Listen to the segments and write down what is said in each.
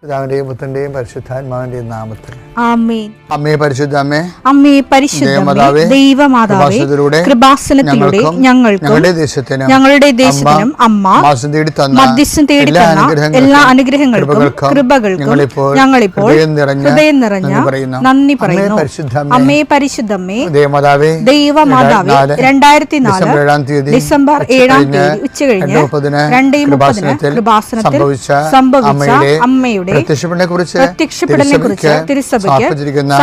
പിതാവിന്റെയും പുത്രന്റെയും പരിശുദ്ധാത്മാവിന്റെയും നാമത്തിൽ ആമേൻ. അമ്മേ പരിശുദ്ധ അമ്മേ, അമ്മേ പരിശുദ്ധമേ, ദൈവമാതാവേ, കൃപാസനത്തിലൂടെ ഞങ്ങളുടെ ദേശത്തിനും അമ്മ മധ്യസ്ഥം തേടി തന്ന എല്ലാ അനുഗ്രഹങ്ങൾക്കും കൃപകൾക്കും ഞങ്ങളിപ്പോൾ ഹൃദയം നിറഞ്ഞ നന്ദി പറയുന്നു. അമ്മേ പരിശുദ്ധമേ, ദൈവമാതാവേ, 2004 ഡിസംബർ 7 ഉച്ചകഴിഞ്ഞ് 2:30 കൃപാസനത്തിൽ സംഭവിച്ച അമ്മയുടെ പ്രത്യക്ഷപ്പെടലിനെ കുറിച്ച് തിരുസഭയ്ക്ക്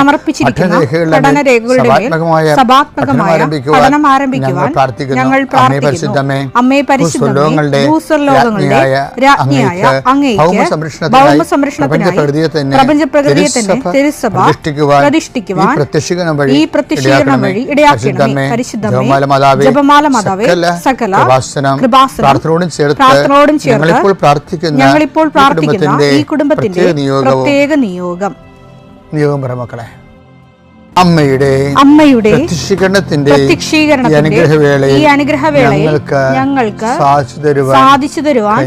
സമർപ്പിച്ചിരിക്കുന്ന പഠനരേഖകളുടെ മേൽ സഭാത്മകമായ പഠനം ആരംഭിക്കുവാൻ ഞങ്ങൾ പ്രാർത്ഥിക്കുന്നു. അമ്മേ പരിശുദ്ധമേ, ഭൂസ്വർലോകങ്ങളുടെ രാജ്ഞിയായ അങ്ങേയ്ക്ക് ഭൗമസംരക്ഷണത്തിനായി പ്രപഞ്ചപ്രകൃതിയെ തന്നെ തിരുസഭ പ്രതിഷ്ഠിക്കുവാൻ ഈ പ്രത്യക്ഷീകരണം വഴി ഇടയാക്കണമേ. പരിശുദ്ധമേ, ജപമാല മാതാവേ, സകല കൃപാസനം പ്രാർത്ഥനയോടും ചേർത്ത് ഞങ്ങളിപ്പോൾ പ്രാർത്ഥിക്കുന്ന ഈ കുടുംബത്തിന്റെ പ്രത്യേക നിയോഗം മക്കളെ, അമ്മയുടെ പ്രത്യക്ഷീകരണത്തിന്റെ ഈ അനുഗ്രഹവേളയിൽ ഞങ്ങൾക്ക് സാധിച്ചു തരുവാൻ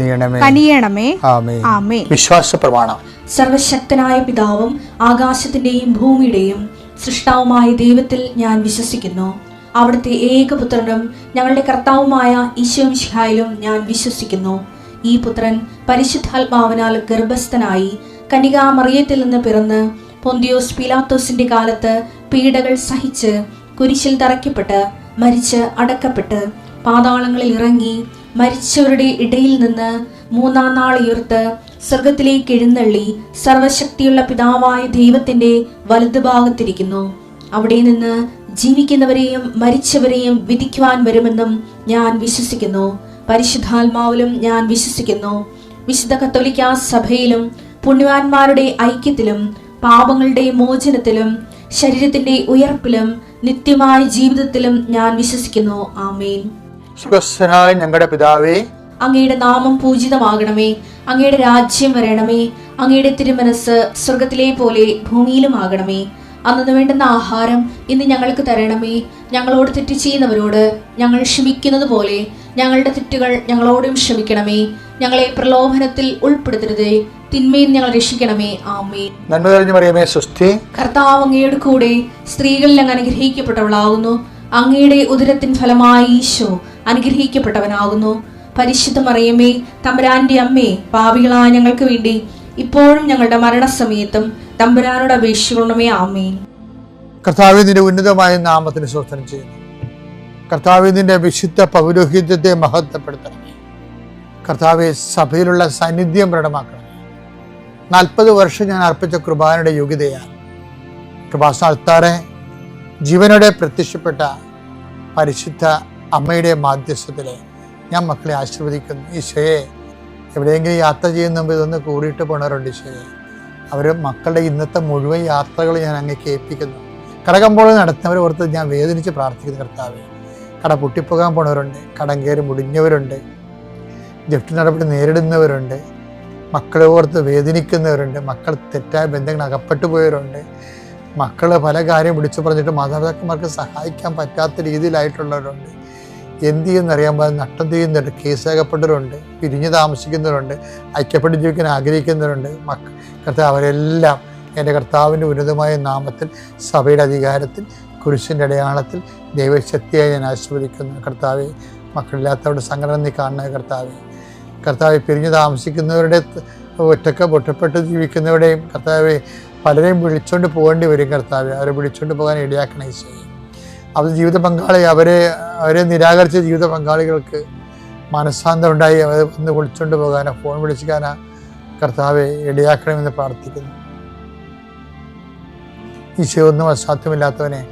കനിയണമേ. ആമേൻ. വിശ്വാസ പ്രമാണം. സർവശക്തനായ പിതാവും ആകാശത്തിന്റെയും ഭൂമിയുടെയും സൃഷ്ടാവുമായ ദൈവത്തിൽ ഞാൻ വിശ്വസിക്കുന്നു. അവിടുത്തെ ഏകപുത്രനും ഞങ്ങളുടെ കർത്താവുമായ ഈശോ മിശിഹായിലും ഞാൻ വിശ്വസിക്കുന്നു. ഈ പുത്രൻ പരിശുദ്ധാത്മാവിനാൽ ഗർഭസ്ഥനായി കന്യകാമറിയത്തിൽ നിന്ന് പിറന്ന് പൊന്തിയോസ് പീലാത്തോസിന്റെ കാലത്ത് പീഡകൾ സഹിച്ച് കുരിശിൽ തറയ്ക്കപ്പെട്ട് മരിച്ച് അടക്കപ്പെട്ട് പാതാളങ്ങളിൽ ഇറങ്ങി മരിച്ചവരുടെ ഇടയിൽ നിന്ന് 3-ാം നാൾ ഉയർത്ത് സ്വർഗത്തിലേക്ക് എഴുന്നള്ളി സർവശക്തിയുള്ള പിതാവായ ദൈവത്തിന്റെ വലതുഭാഗത്തിരിക്കുന്നു. അവിടെ നിന്ന് ജീവിക്കുന്നവരെയും മരിച്ചവരെയും വിധിക്കുവാൻ വരുമെന്നും ഞാൻ വിശ്വസിക്കുന്നു. പരിശുദ്ധാത്മാവിലും ഞാൻ വിശ്വസിക്കുന്നു. വിശുദ്ധ കത്തോലിക്കാ സഭയിലും പുണ്യവാന്മാരുടെ ഐക്യത്തിലും പാപങ്ങളുടെ മോചനത്തിലും ശരീരത്തിന്റെ ഉയർപ്പിലും നിത്യമായ ജീവിതത്തിലും ഞാൻ വിശ്വസിക്കുന്നു. ആമേൻ. സ്വർഗ്ഗസ്ഥനായ ഞങ്ങളുടെ പിതാവേ, അങ്ങയുടെ നാമം പൂജിതമാകണമേ. അങ്ങയുടെ രാജ്യം വരണമേ. അങ്ങയുടെ തിരുമനസ് സ്വർഗത്തിലെ പോലെ ഭൂമിയിലും ആകണമേ. അന്നു വേണ്ടുന്ന ആഹാരം ഇന്ന് ഞങ്ങൾക്ക് തരണമേ. ഞങ്ങളോട് തെറ്റ് ചെയ്യുന്നവരോട് ഞങ്ങൾ ക്ഷമിക്കുന്നത് പോലെ ഞങ്ങളുടെ തെറ്റുകൾ ഞങ്ങളോടും ക്ഷമിക്കണമേ. ഞങ്ങളെ പ്രലോഭനത്തിൽ ഉൾപ്പെടുത്തരുതേ, തിന്മയിൽ ഞങ്ങൾ രക്ഷിക്കണമേ. ആമേൻ. നന്മ നിറഞ്ഞ മറിയമേ, സ്വസ്തി. കർത്താവ് അങ്ങയുടെ കൂടെ സ്ത്രീകളിൽ അങ്ങ് അനുഗ്രഹിക്കപ്പെട്ടവളാകുന്നു. അങ്ങയുടെ ഉദരത്തിൻ ഫലമായി ഈശോ അനുഗ്രഹിക്കപ്പെട്ടവനാകുന്നു. പരിശുദ്ധ മറിയമേ, തമ്പുരാന്റെ അമ്മേ, പാപികളായ ഞങ്ങൾക്ക് വേണ്ടി ഇപ്പോഴും ഞങ്ങളുടെ മരണസമയത്തും തമ്പുരാനോട് അപേക്ഷിക്കണമേ. ആമേൻ. കർത്താവേ, നിന്റെ ഉന്നതമായ നാമത്തിന് സ്തോത്രം ചെയ്യുന്നു. കർത്താവേ, നിന്റെ വിശുദ്ധ പൗരോഹിത്യത്തെ മഹത്വപ്പെടുത്തണമേ. കർത്താവെ, സഭയിലുള്ള സാന്നിധ്യം പ്രകടമാക്കണമേ. 40 വർഷം ഞാൻ അർപ്പിച്ച കൃപാനയുടെ യോഗ്യതയാണ് കൃപാസ്ഥാനത്താറെ ജീവനോടെ പ്രത്യക്ഷപ്പെട്ട പരിശുദ്ധ അമ്മയുടെ മാധ്യസ്ഥത്തിലെ ഞാൻ മക്കളെ ആശീർവദിക്കുന്നു. ഈശോയെ, എവിടെയെങ്കിലും യാത്ര ചെയ്യുന്ന മുമ്പ് ഇതൊന്ന് കൂടിയിട്ട് പോണവരുണ്ട്. ഈശോയെ, അവർ മക്കളുടെ ഇന്നത്തെ മുഴുവൻ യാത്രകൾ ഞാൻ അങ്ങേക്ക് ഏൽപ്പിക്കുന്നു. കടകമ്പോൾ നടത്തുന്നവരെ ഓർത്ത് ഞാൻ വേദനിച്ച് പ്രാർത്ഥിക്കുന്നു. കർത്താവെ, കട പൊട്ടിപ്പോകാൻ പോണവരുണ്ട്, കടം കയറി മുടിഞ്ഞവരുണ്ട്, ജപ്തി നടപടി നേരിടുന്നവരുണ്ട്, മക്കളെ ഓർത്ത് വേദനിക്കുന്നവരുണ്ട്, മക്കൾ തെറ്റായ ബന്ധങ്ങൾ അകപ്പെട്ടു പോയവരുണ്ട്, മക്കൾ പല കാര്യം വിളിച്ചു പറഞ്ഞിട്ട് മാതാപിതാക്കന്മാർക്ക് സഹായിക്കാൻ പറ്റാത്ത രീതിയിലായിട്ടുള്ളവരുണ്ട്. എന്ത് ചെയ്യുന്നറിയാൻ പാടില്ല, നട്ടം ചെയ്യുന്നവരുണ്ട്, കേസകപ്പെട്ടവരുണ്ട്, പിരിഞ്ഞു താമസിക്കുന്നവരുണ്ട്, ഐക്യപ്പെട്ട് ജീവിക്കാൻ ആഗ്രഹിക്കുന്നവരുണ്ട്. കർത്താവ്, അവരെല്ലാം എൻ്റെ കർത്താവിൻ്റെ ഉന്നതമായ നാമത്തിൽ സഭയുടെ അധികാരത്തിൽ കുരിശിൻ്റെ അടയാളത്തിൽ ദൈവശക്തിയായി ഞാൻ ആശീർവദിക്കുന്നു. കർത്താവെ, മക്കളില്ലാത്തവരുടെ സംഘടന നീ കാണുന്ന കർത്താവെ, പിരിഞ്ഞു താമസിക്കുന്നവരുടെ ഒറ്റപ്പെട്ട് ജീവിക്കുന്നവരുടെയും കർത്താവെ, പലരെയും വിളിച്ചുകൊണ്ട് പോകേണ്ടി വരും. കർത്താവെ, അവരെ വിളിച്ചുകൊണ്ട് പോകാൻ ഇടയാക്കണേ. അവർ ജീവിത പങ്കാളി അവരെ നിരാകരിച്ച ജീവിത പങ്കാളികൾക്ക് മനസ്സാന്തം ഉണ്ടായി അവരെ ഒന്ന് വിളിച്ചുകൊണ്ട് പോകാനോ ഫോൺ വിളിക്കാനോ കർത്താവെ ഇടയാക്കണമെന്ന് പ്രാർത്ഥിക്കുന്നു. ഈശോ, ഒന്നും അസാധ്യമില്ലാത്തവനെ,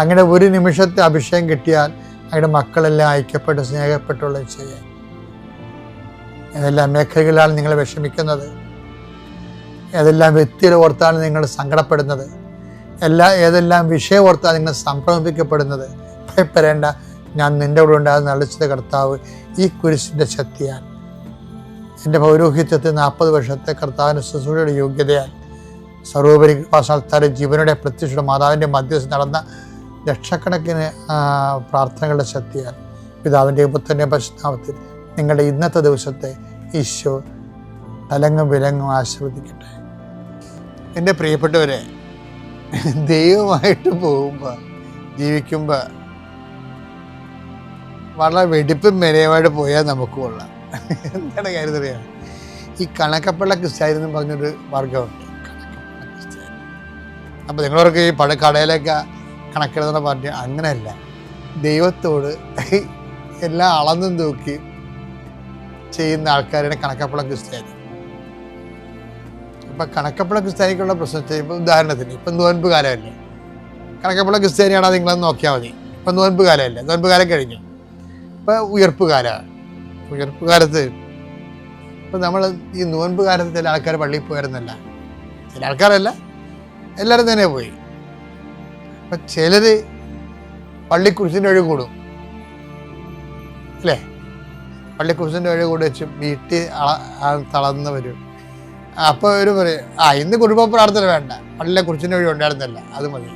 അങ്ങനെ ഒരു നിമിഷത്തെ അഭിഷേകം കിട്ടിയാൽ അങ്ങയുടെ മക്കളെല്ലാം ഐക്യപ്പെട്ട് സ്നേഹപ്പെട്ടുള്ള ചെയ്യാൻ ഏതെല്ലാം മേഖലകളിലാണ് നിങ്ങൾ വിഷമിക്കുന്നത്, ഏതെല്ലാം വ്യക്തികൾ ഓർത്താണ് നിങ്ങൾ സങ്കടപ്പെടുന്നത്, ഏതെല്ലാം വിഷയം ഓർത്താണ് നിങ്ങൾ സംഭ്രമിക്കപ്പെടുന്നത്, ഭയപ്പെടേണ്ട, ഞാൻ നിൻ്റെ കൂടെ ഉണ്ടാകുന്ന അളിച്ചത് കർത്താവ് ഈ കുരിശിൻ്റെ ശക്തിയാൽ എൻ്റെ പൗരോഹിത്യത്തെ 40 വർഷത്തെ കർത്താവിൻ്റെ ശുശ്രൂഷയുടെ യോഗ്യതയാൽ സർവോപരി കൃപാസ്ഥാനത്താരെ ജീവനോടെ പ്രത്യക്ഷയുടെ മാതാവിൻ്റെ മധ്യസ്ഥ നടന്ന ലക്ഷക്കണക്കിന് പ്രാർത്ഥനകളുടെ ശക്തിയാൽ പിതാവിൻ്റെയും പുത്രൻ്റെയും പരിശുദ്ധാത്മാവിൽ നിങ്ങളുടെ ഇന്നത്തെ ദിവസത്തെ ഈശോ തലങ്ങും വിലങ്ങും ആശീർവദിക്കട്ടെ. എൻ്റെ പ്രിയപ്പെട്ടവരെ, ദൈവമായിട്ട് പോകുമ്പോൾ ജീവിക്കുമ്പോൾ വളരെ വെടിപ്പും മെനയുമായിട്ട് പോയാൽ നമുക്ക് കൊള്ളാം. എന്താണ് കാര്യം അറിയാം? ഈ കണക്കപ്പിള്ള ക്രിസ്ത്യാനി എന്ന് പറഞ്ഞൊരു വർഗമുണ്ട്, കണക്കപ്പിള്ള ക്രിസ്ത്യാനി. അപ്പോൾ നിങ്ങളവർക്ക് ഈ കടയിലൊക്കെ കണക്കെഴുതുന്ന പാർട്ടി അങ്ങനെയല്ല. ദൈവത്തോട് എല്ലാം അളന്നും തൂക്കി ചെയ്യുന്ന ആൾക്കാരാണ് കണക്കപ്പിള്ള ക്രിസ്ത്യാനി. അപ്പം കണക്കപ്പിള്ള ക്രിസ്ത്യാനിക്കുള്ള പ്രശ്നത്തെ ഇപ്പം ഉദാഹരണത്തിന് ഇപ്പം നോയമ്പ് കാലമല്ലേ, കണക്കപ്പിള്ള ക്രിസ്ത്യാനിയാണോ നിങ്ങളൊന്ന് നോക്കിയാൽ മതി. ഇപ്പം നോയമ്പ് കാലമല്ലേ, നോയമ്പ് കാലം കഴിഞ്ഞു. ഇപ്പം ഉയർപ്പ് കാലമാണ്. ഉയർപ്പ് കാലത്ത് ഇപ്പം നമ്മൾ ഈ നോയമ്പ് കാലത്ത് ചില ആൾക്കാർ പള്ളിയിൽ പോയിരുന്നല്ല, ചില ആൾക്കാരല്ല, എല്ലാവരും തന്നെ പോയി. അപ്പം ചിലർ പള്ളിക്കുരിശിൻ്റെ വഴി കൂടും അല്ലേ, പള്ളിക്കുരിശിൻ്റെ വഴി കൂടെ വെച്ച് വീട്ടിൽ തളർന്ന് വരും. അപ്പോൾ അവർ പറയും, ഇന്ന് കുടുംബ പ്രാർത്ഥന വേണ്ട, പള്ളിയിലെ കുരിശിൻ്റെ വഴി ഉണ്ടായിരുന്നല്ല, അത് മതി.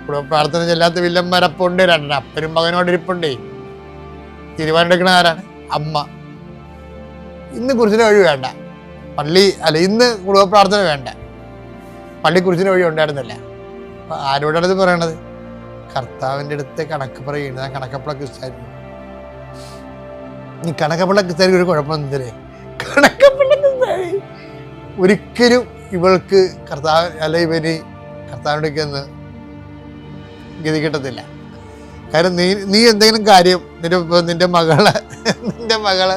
കുടുംബ പ്രാർത്ഥന ചെല്ലാത്ത വില്ലന്മാരപ്പുണ്ട്, രണ്ടെണ്ണം അപ്പനും മകനോട് ഇരിപ്പുണ്ടേ. തീരുമാനമെടുക്കണ ആരാണ്? അമ്മ. ഇന്ന് കുരിശിൻ്റെ വഴി വേണ്ട, ഇന്ന് കുടുംബ പ്രാർത്ഥന വേണ്ട, പള്ളി കുരിശിൻ്റെ വഴി ഉണ്ടായിരുന്നില്ല. അപ്പം ആരോടാണ് ഇത് പറയണത്? കർത്താവിൻ്റെ അടുത്ത് കണക്ക് പറയുന്നത് കണക്കപ്പിള്ള ക്രിസ്ത്യാനി. ഈ കണക്കപ്പിള്ള ക്രിസ്ത്യാനിക്ക് ഒരു കുഴപ്പമൊന്നുമില്ലേ? കണക്കപ്പിള്ള ക്രിസ്ത്യാനി ഒരിക്കലും ഇവൾക്ക് ഇവന് കർത്താവിനോടൊക്കെയൊന്ന് ഗതി കിട്ടത്തില്ല. കാരണം നീ എന്തെങ്കിലും കാര്യം നിന്റെ മകള്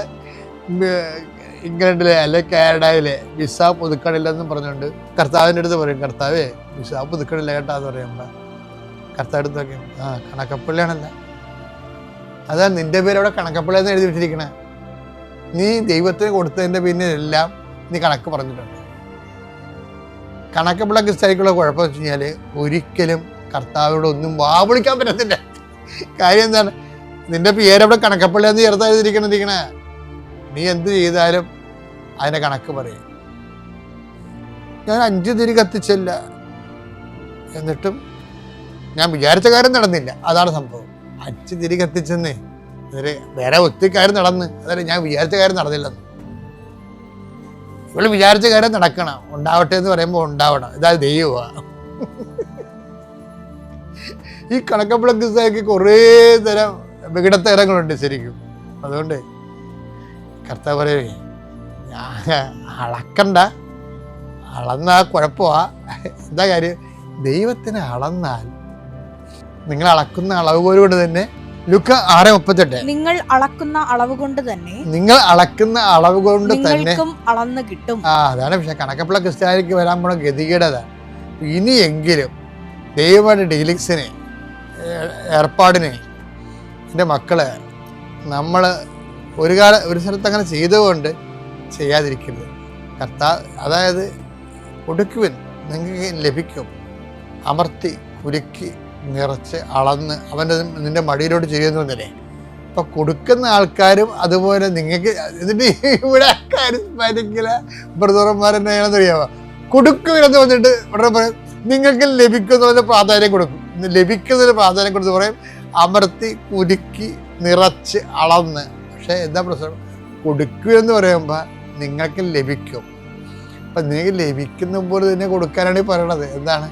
ഇംഗ്ലണ്ടിലെ അല്ലെ കാനഡയിലെ വിസ പുതുക്കണില്ലെന്നും പറഞ്ഞുകൊണ്ട് കർത്താവിൻ്റെ അടുത്ത് പറയും, കർത്താവേ വിസ പുതുക്കണില്ല കേട്ടാന്ന് പറയുമ്പോൾ കർത്താവ് എടുത്ത് നോക്കി, കണക്കപ്പള്ളിയാണല്ല, അതാണ് നിന്റെ പേര് അവിടെ കണക്കപ്പള്ളിയെന്ന് എഴുതി വെച്ചിരിക്കണേ. നീ ദൈവത്തിന് കൊടുത്തതിൻ്റെ പിന്നിലെല്ലാം നീ കണക്ക് പറഞ്ഞിട്ടുണ്ട്. കണക്കപ്പിള്ള ക്രിസ്ത്യാനിക്കുള്ള കുഴപ്പമെന്ന് വെച്ച് കഴിഞ്ഞാൽ ഒരിക്കലും കർത്താവിനോട് ഒന്നും വാവിളിക്കാൻ പറ്റത്തില്ല. കാര്യം എന്താണ്? നിന്റെ പേരവിടെ കണക്കപ്പള്ളിയെന്ന് ചേർത്താതിരിക്കണേ. നീ എന്ത് ചെയ്താലും അതിൻ്റെ കണക്ക് പറയും. ഞാൻ 5 തിരി കത്തിച്ചില്ല, എന്നിട്ടും ഞാൻ വിചാരിച്ച കാര്യം നടന്നില്ല. അതാണ് സംഭവം. 5 തിരി കത്തിച്ചെന്നേ വേറെ ഒത്തിരി കാര്യം നടന്ന്, അതായത് ഞാൻ വിചാരിച്ച കാര്യം നടന്നില്ലെന്ന്. ഇവള് വിചാരിച്ച കാര്യം നടക്കണം, ഉണ്ടാവട്ടെ എന്ന് പറയുമ്പോൾ ഉണ്ടാവണം. ഇതായത് ദൈവമാണ്. ഈ കണക്കപ്പിള്ള ക്രിസ്ത്യാനിക്ക് കുറേ തരം വികടത്തരങ്ങളുണ്ട് ശരിക്കും. അതുകൊണ്ട് കർത്താവ് പറയേ, അളക്കണ്ട, അളന്നാ കുഴപ്പമാ. എന്താ കാര്യം? ദൈവത്തിന് അളന്നാൽ നിങ്ങൾ അളക്കുന്ന അളവ് കൊണ്ട് തന്നെ, ലൂക്ക 6:38, നിങ്ങൾ അളക്കുന്ന അളവ് കൊണ്ട് തന്നെ അളന്ന് കിട്ടും. അതാണ് പക്ഷെ കണക്കപ്പിള്ള ക്രിസ്ത്യാനിക്ക് വരാൻ പോണ ഗതികേടതാണ്. ഇനിയെങ്കിലും ദൈവമായിട്ട് ഡീലിങ്സിനെ ഏർപ്പാടിനെ എൻ്റെ മക്കള് നമ്മൾ ഒരു സ്ഥലത്ത് അങ്ങനെ ചെയ്തുകൊണ്ട് ചെയ്യാതിരിക്കരുത്. അതായത് കൊടുക്കുവിൻ നിങ്ങൾക്ക് ലഭിക്കും, അമർത്തി കുലുക്കി നിറച്ച് അളന്ന് നിന്റെ മടിയിലോട്ട് ചെയ്യുന്നു എന്നല്ലേ. അപ്പം കൊടുക്കുന്ന ആൾക്കാരും അതുപോലെ നിങ്ങൾക്ക് എന്നിട്ട് ഇവിടെ കാരിസ്മാറ്റിക്കില്ല ബ്രദർമാരെന്നെ ചെയ്യണമെന്നറിയാമോ? കൊടുക്കുവിനെന്ന് പറഞ്ഞിട്ട് ഉടനെ പറയും നിങ്ങൾക്ക് ലഭിക്കുന്നതിന് പ്രാധാന്യം കൊടുക്കും. ലഭിക്കുന്നതിന് പ്രാധാന്യം കൊടുത്ത് പറയും അമർത്തി കുലുക്കി നിറച്ച് അളന്ന്. പക്ഷേ എന്താ പ്രശ്നം? കൊടുക്കുമെന്ന് പറയുമ്പോൾ നിങ്ങൾക്ക് ലഭിക്കും. അപ്പം നിങ്ങൾക്ക് ലഭിക്കുന്ന പോലെ തന്നെ കൊടുക്കാനാണ് ഈ പറയണത്. എന്താണ്?